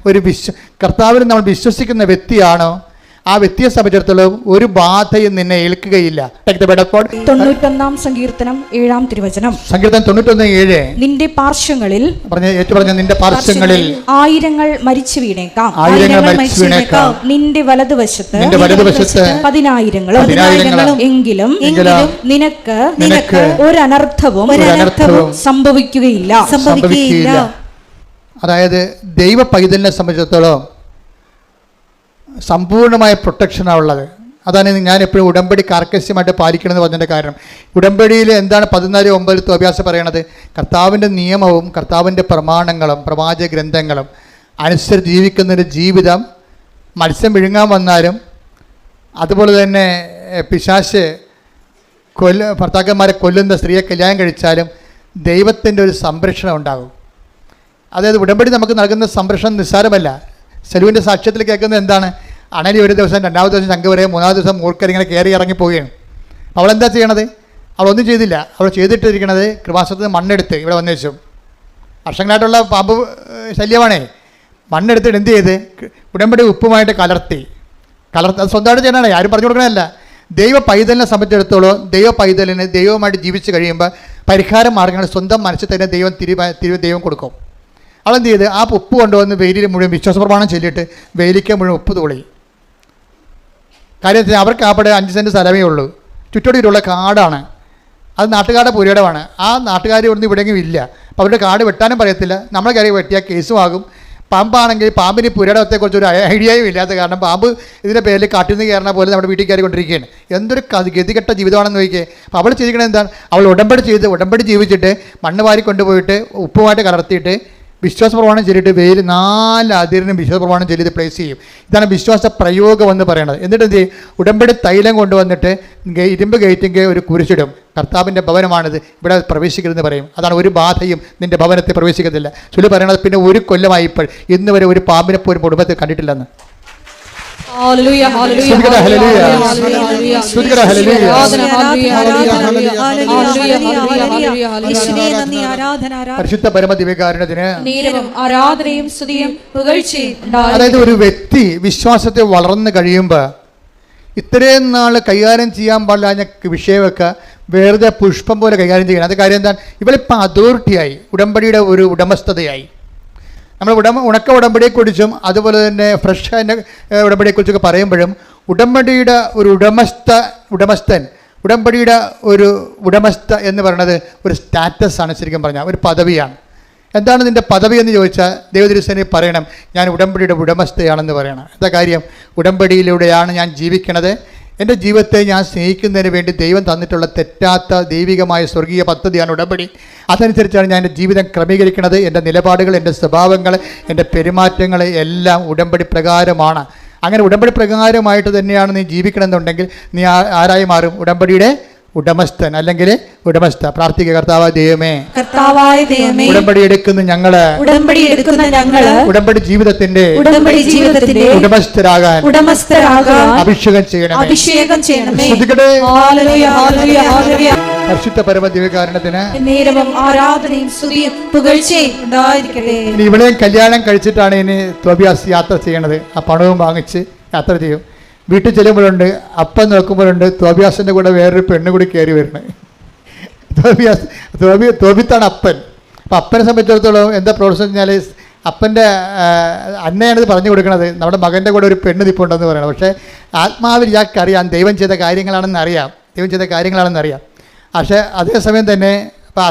കർത്താവിന് നമ്മൾ വിശ്വസിക്കുന്ന വ്യക്തിയാണോ, ആ വ്യക്തിയെ സംബന്ധിച്ചിടത്തോളം ഒരു ബാധയും നിന്നെ ഏൽക്കുകയില്ല. 91 സങ്കീർത്തനം 7-ാം തിരുവചനം. സങ്കീർത്തനം 91:7. നിന്റെ പാർശ്വങ്ങളിൽ നിന്റെ പാർശ്വങ്ങളിൽ ആയിരങ്ങൾ മരിച്ചു വീണേക്കാം, നിന്റെ വലതുവശത്ത് 10,000 എങ്കിലും നിനക്ക് ഒരനർത്ഥവും സംഭവിക്കുകയില്ല. അതായത് ദൈവ പൈതലിനെ സംബന്ധിച്ചിടത്തോളം സമ്പൂർണ്ണമായ പ്രൊട്ടക്ഷനാണ് ഉള്ളത്. അതാണ് ഞാൻ എപ്പോഴും ഉടമ്പടി കാർക്കശ്യമായിട്ട് പാലിക്കണമെന്ന് പറഞ്ഞതിൻ്റെ കാരണം. ഉടമ്പടിയിൽ എന്താണ് 14:9 തോബിയാസ് പറയണത്? കർത്താവിൻ്റെ നിയമവും കർത്താവിൻ്റെ പ്രമാണങ്ങളും പ്രവാചക ഗ്രന്ഥങ്ങളും അനുസരിച്ച് ജീവിക്കുന്നൊരു ജീവിതം മത്സ്യം വിഴുങ്ങാൻ വന്നാലും, അതുപോലെ തന്നെ പിശാച് ഭർത്താക്കന്മാരെ കൊല്ലുന്ന സ്ത്രീയെ കല്യാണം കഴിച്ചാലും ദൈവത്തിൻ്റെ ഒരു സംരക്ഷണം ഉണ്ടാകും. അതായത് ഉടമ്പടി നമുക്ക് നൽകുന്ന സംരക്ഷണം നിസ്സാരമല്ല. സെലുവിൻ്റെ സാക്ഷ്യത്തിൽ കേൾക്കുന്നത് എന്താണ്? അണലി ഒരു ദിവസം, 2ാമത്തെ ദിവസം ചങ്ക് വരെ, 3ാമത്തെ ദിവസം മൂർക്കർ ഇങ്ങനെ കയറി ഇറങ്ങി പോവുകയാണ്. അവളെന്താ ചെയ്യണത്? അവളൊന്നും ചെയ്തില്ല. അവൾ ചെയ്തിട്ടിരിക്കണത് കൃപാസനത്തിൽ മണ്ണെടുത്ത് ഇവിടെ വന്നു വെച്ചു. വർഷങ്ങളായിട്ടുള്ള പാമ്പ് ശല്യമാണേ. മണ്ണെടുത്തിട്ട് എന്ത് ചെയ്ത് ഉടമ്പടി ഉപ്പുമായിട്ട് കലർത്തി അത് സ്വന്തമായിട്ട് ചെയ്യണേ, ആരും പറഞ്ഞു കൊടുക്കണമല്ല. ദൈവ പൈതലിനെ സംബന്ധിച്ചിടത്തോളം ദൈവ പൈതലിന് ദൈവമായിട്ട് ജീവിച്ച് കഴിയുമ്പോൾ പരിഹാര മാർഗ്ഗങ്ങൾ സ്വന്തം മനസ്സിൽ തന്നെ ദൈവം കൊടുക്കും. അവളെന്ത് ചെയ്ത് ആ ഉപ്പ് കൊണ്ടുവന്ന് വെയിലിൽ മുഴുവൻ വിശ്വാസപ്രമാണം ചൊല്ലിയിട്ട് വെയിലിക്ക് മുഴുവൻ ഉപ്പ് തുളി. കാര്യത്തിൽ അവർക്ക് അവിടെ 5 സെൻറ്റ് സ്ഥലമേ ഉള്ളൂ, ചുറ്റോടിയിട്ടുള്ള കാടാണ്. അത് നാട്ടുകാരുടെ പുരയിടമാണ്. ആ നാട്ടുകാർ ഇവിടുന്ന് ഇവിടെയെങ്കിലും ഇല്ല. അപ്പോൾ അവരുടെ കാട് വെട്ടാനും പറയത്തില്ല. നമ്മളെ കയറി വെട്ടിയാൽ കേസുമാകും. പാമ്പാണെങ്കിൽ പാമ്പിന് പുരയിടത്തെക്കുറിച്ച് ഒരു ഐഡിയയും ഇല്ലാത്ത കാരണം പാമ്പ് ഇതിൻ്റെ പേരിൽ കാട്ടിൽ നിന്ന് കയറുന്ന പോലെ നമ്മുടെ വീട്ടിൽ കയറിക്കൊണ്ടിരിക്കുകയാണ്. എന്തൊരു ഗതികെട്ട ജീവിതമാണെന്ന് നോക്കിയേ. അപ്പോൾ അവൾ ചെയ്തിരിക്കണത് എന്താണ്? അവൾ ഉടമ്പടി ജീവിച്ചിട്ട് മണ്ണ് വാരി കൊണ്ടുപോയിട്ട് ഉപ്പുമായിട്ട് കലർത്തിയിട്ട് വിശ്വാസപ്രമാണം ചൊല്ലിയിട്ട് വെയിൽ 4 അതിരിനും വിശ്വാസപ്രമാണം ചൊല്ലി ഇത് പ്ലേസ് ചെയ്യും. ഇതാണ് വിശ്വാസ പ്രയോഗം എന്ന് പറയുന്നത്. എന്നിട്ട് എന്ത് ചെയ്യും? ഉടമ്പടി തൈലം കൊണ്ടുവന്നിട്ട് ഇരുമ്പ് ഗേറ്റിൻ്റെ ഒരു കുരിശിടും. കർത്താവിൻ്റെ ഭവനമാണിത്, ഇവിടെ പ്രവേശിക്കരുതെന്ന് പറയും. അതാണ് ഒരു ബാധയും നിൻ്റെ ഭവനത്തെ പ്രവേശിക്കത്തില്ല. ചൊല്ലി പറയണത്. പിന്നെ 1 കൊല്ലമായി ഇപ്പോൾ ഇന്ന് വരെ ഒരു പാമ്പിനെ പോലും കുടുംബത്തിൽ കണ്ടിട്ടില്ലെന്ന്. പരിശുദ്ധ പരമദിവ്യകാരുണ്യത്തിന് ആരാധനയും സ്തുതിയും പുകഴ്ചയും. അതായത് ഒരു വ്യക്തി വിശ്വാസത്തെ വളർന്നു കഴിയുമ്പോൾ ഇത്രയും നാൾ കൈകാര്യം ചെയ്യാൻ പാടില്ല വിഷയമൊക്കെ വെറുതെ പുഷ്പം പോലെ കൈകാര്യം ചെയ്യണം. അത് കാര്യം എന്താണ്? ഇവളിപ്പോൾ അതോറിറ്റിയായി, ഉടമ്പടിയുടെ ഒരു ഉടമസ്ഥതയായി. നമ്മൾ ഉണക്ക ഉടമ്പടിയെക്കുറിച്ചും അതുപോലെ തന്നെ ഫ്രഷ് ഉടമ്പടിയെക്കുറിച്ചൊക്കെ പറയുമ്പോഴും ഉടമ്പടിയുടെ ഒരു ഉടമസ്ഥൻ ഉടമ്പടിയുടെ ഒരു ഉടമസ്ഥ എന്ന് പറയുന്നത് ഒരു സ്റ്റാറ്റസ് ആണ്. ശരിക്കും പറഞ്ഞാൽ ഒരു പദവിയാണ്. എന്താണ് നിൻ്റെ പദവി എന്ന് ചോദിച്ചാൽ ദൈവതിരുസേനയിൽ പറയണം, ഞാൻ ഉടമ്പടിയുടെ ഉടമസ്ഥയാണെന്ന് പറയണം. എന്താ കാര്യം? ഉടമ്പടിയിലൂടെയാണ് ഞാൻ ജീവിക്കണത്. എൻ്റെ ജീവിതത്തെ ഞാൻ സ്നേഹിക്കുന്നതിന് വേണ്ടി ദൈവം തന്നിട്ടുള്ള തെറ്റാത്ത ദൈവികമായ സ്വർഗീയ പദ്ധതിയാണ് ഉടമ്പടി. അതനുസരിച്ചാണ് ഞാൻ എൻ്റെ ജീവിതം ക്രമീകരിക്കുന്നത്. എൻ്റെ നിലപാടുകൾ, എൻ്റെ സ്വഭാവങ്ങൾ, എൻ്റെ പെരുമാറ്റങ്ങൾ എല്ലാം ഉടമ്പടി പ്രകാരമാണ്. അങ്ങനെ ഉടമ്പടി പ്രകാരമായിട്ട് തന്നെയാണ് നീ ജീവിക്കണമെന്നുണ്ടെങ്കിൽ നീ ആരായി മാറും? ഉടമ്പടിയുടെ ഉടമസ്ഥൻ അല്ലെങ്കിൽ ഉടമസ്ഥ. പ്രാർത്ഥിക്കുക. കർത്താവായ ദൈവമേ, കർത്താവായ ദൈവമേ, ഉടമ്പടി എടുക്കുന്ന ഞങ്ങള് ഉടമ്പടി ജീവിതത്തിന്റെ ഉടമസ്ഥരാകാൻ അഭിഷേകം ചെയ്യണമേ. ശ്രദ്ധിക്കട്ടെ. പരിശുദ്ധ പരമ ദിവ്യകാരണത്തിന് നേരവും ആരാധനയും സ്തുതിയും പുകഴ്ചയും ഉണ്ടായിരിക്കട്ടെ. ഇനി ഇവിടെയും കല്യാണം കഴിച്ചിട്ടാണ് ഇനി തോബിയാസ് യാത്ര ചെയ്യണത്. ആ പണവും വാങ്ങിച്ച് യാത്ര ചെയ്യും. വീട്ടിൽ ചെല്ലുമ്പോഴുണ്ട്, അപ്പം നോക്കുമ്പോഴുണ്ട് തോബിയാസിൻ്റെ കൂടെ വേറൊരു പെണ്ണ് കൂടി കയറി വരുന്നത്. തോബിത്താണ് അപ്പൻ. അപ്പം അപ്പനെ സംബന്ധിച്ചിടത്തോളം എന്താ പ്രോത്സാഹനം വെച്ചാൽ അപ്പൻ്റെ അന്നയാണിത് പറഞ്ഞു കൊടുക്കുന്നത്, നമ്മുടെ മകൻ്റെ കൂടെ ഒരു പെണ്ണ് നിൽപ്പുണ്ടെന്ന് പറയണം. പക്ഷേ ആത്മാവിൽ ഇയാൾക്ക് അറിയാം ദൈവം ചെയ്ത കാര്യങ്ങളാണെന്ന് അറിയാം. പക്ഷേ അതേസമയം തന്നെ ഇപ്പോൾ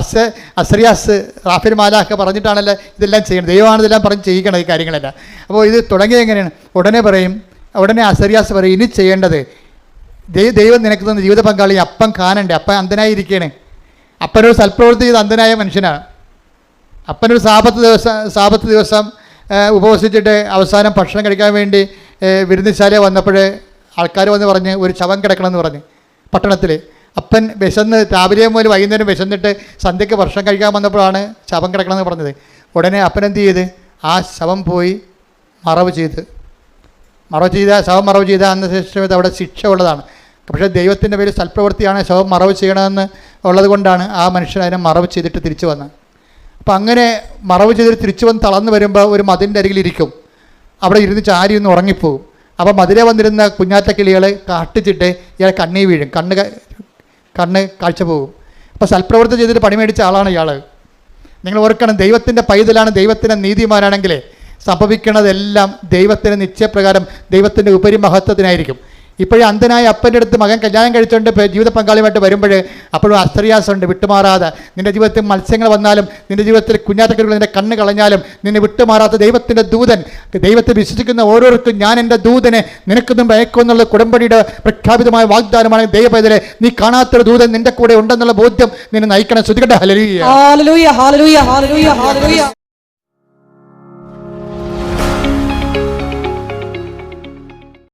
അസറിയാസ് റാഫിൽ മാലാഖ പറഞ്ഞിട്ടാണല്ലോ ഇതെല്ലാം ചെയ്യണം. ദൈവമാണ് ഇതെല്ലാം പറഞ്ഞ് ചെയ്യിക്കണം ഈ കാര്യങ്ങളെല്ലാം. അപ്പോൾ ഇത് തുടങ്ങിയത് എങ്ങനെയാണ്? ഉടനെ അസറിയാസ് പറയും, ഇനി ചെയ്യേണ്ടത് ദൈവം നിനക്ക് തന്ന ജീവിത പങ്കാളി അപ്പം കാണണ്ടേ. അപ്പം അന്ധനായിരിക്കുകയാണ്. അപ്പനൊരു സൽപ്രവൃത്തി ചെയ്ത് അന്ധനായ മനുഷ്യനാണ്. അപ്പനൊരു സാപത്ത് ദിവസം ഉപവസിച്ചിട്ട് അവസാനം ഭക്ഷണം കഴിക്കാൻ വേണ്ടി വിരുന്നിശാല വന്നപ്പോൾ ആൾക്കാർ വന്ന് പറഞ്ഞ് ഒരു ശവം കിടക്കണമെന്ന് പറഞ്ഞ് പട്ടണത്തിൽ. അപ്പൻ വിശന്ന് രാവിലെ മുതൽ വൈകുന്നേരം വിശന്നിട്ട് സന്ധ്യയ്ക്ക് ഭക്ഷണം കഴിക്കാൻ വന്നപ്പോഴാണ് ശവം കിടക്കണമെന്ന് പറഞ്ഞത്. ഉടനെ അപ്പൻ എന്ത് ചെയ്ത് ആ ശവം പോയി മറവ് ചെയ്ത് ശവം മറവ് ചെയ്ത അന്ന് ശേഷം അവിടെ ശിക്ഷ ഉള്ളതാണ്. പക്ഷേ ദൈവത്തിൻ്റെ പേര് സൽപ്രവൃത്തിയാണ് ശവം മറവ് ചെയ്യണമെന്ന് ഉള്ളത് കൊണ്ടാണ് ആ മനുഷ്യൻ അതിനെ മറവ് ചെയ്തിട്ട് തിരിച്ചു വന്നത്. അപ്പം അങ്ങനെ മറവ് ചെയ്തിട്ട് തിരിച്ചു വന്ന് തളർന്നു വരുമ്പോൾ ഒരു മതിലിൻ്റെ അരികിലിരിക്കും. അവിടെ ഇരുന്ന് ചാരി ഒന്ന് ഉറങ്ങിപ്പോവും. അപ്പം മതിലെ വന്നിരുന്ന കുഞ്ഞാറ്റ കിളികൾ കാട്ടിച്ചിട്ട് ഇയാൾ കണ്ണീ വീഴും, കണ്ണ് കാഴ്ച പോകും. അപ്പോൾ സൽപ്രവൃത്തി ചെയ്തിട്ട് പണി മേടിച്ച ആളാണ് ഇയാൾ. നിങ്ങൾ ഓർക്കണം, ദൈവത്തിൻ്റെ പൈതലാണ്, ദൈവത്തിൻ്റെ നീതിമാനാണെങ്കിൽ സംഭവിക്കുന്നതെല്ലാം ദൈവത്തിൻ്റെ നിശ്ചയപ്രകാരം ദൈവത്തിൻ്റെ ഉപരി മഹത്വത്തിനായിരിക്കും. ഇപ്പോഴും അന്ധനായ അപ്പൻ്റെ അടുത്ത് മകൻ കല്യാണം കഴിച്ചുകൊണ്ട് ജീവിത പങ്കാളിയുമായിട്ട് വരുമ്പോൾ അപ്പോഴും അസ്ത്രീയാസമുണ്ട്, വിട്ടുമാറാതെ. നിൻ്റെ ജീവിതത്തിൽ മത്സ്യങ്ങൾ വന്നാലും നിൻ്റെ ജീവിതത്തിൽ കുഞ്ഞാറ്റക്കുരുകൾ നിൻ്റെ കണ്ണ് കളഞ്ഞാലും നിന്നെ വിട്ടുമാറാത്ത ദൈവത്തിൻ്റെ ദൂതൻ, ദൈവത്തെ വിശ്വസിക്കുന്ന ഓരോരുത്തർക്കും ഞാൻ എൻ്റെ ദൂതനെ നിനക്കൊന്നും ഭയക്കുമെന്നുള്ള കുടമ്പടിയുടെ പ്രഖ്യാപിതമായ വാഗ്ദാനമാണ്. ദൈവപൈതലെ, നീ കാണാത്തൊരു ദൂതൻ നിൻ്റെ കൂടെ ഉണ്ടെന്നുള്ള ബോധ്യം നിന്നെ നയിക്കണം. ശ്രദ്ധിക്കട്ടെ. ഹല്ലേലൂയ.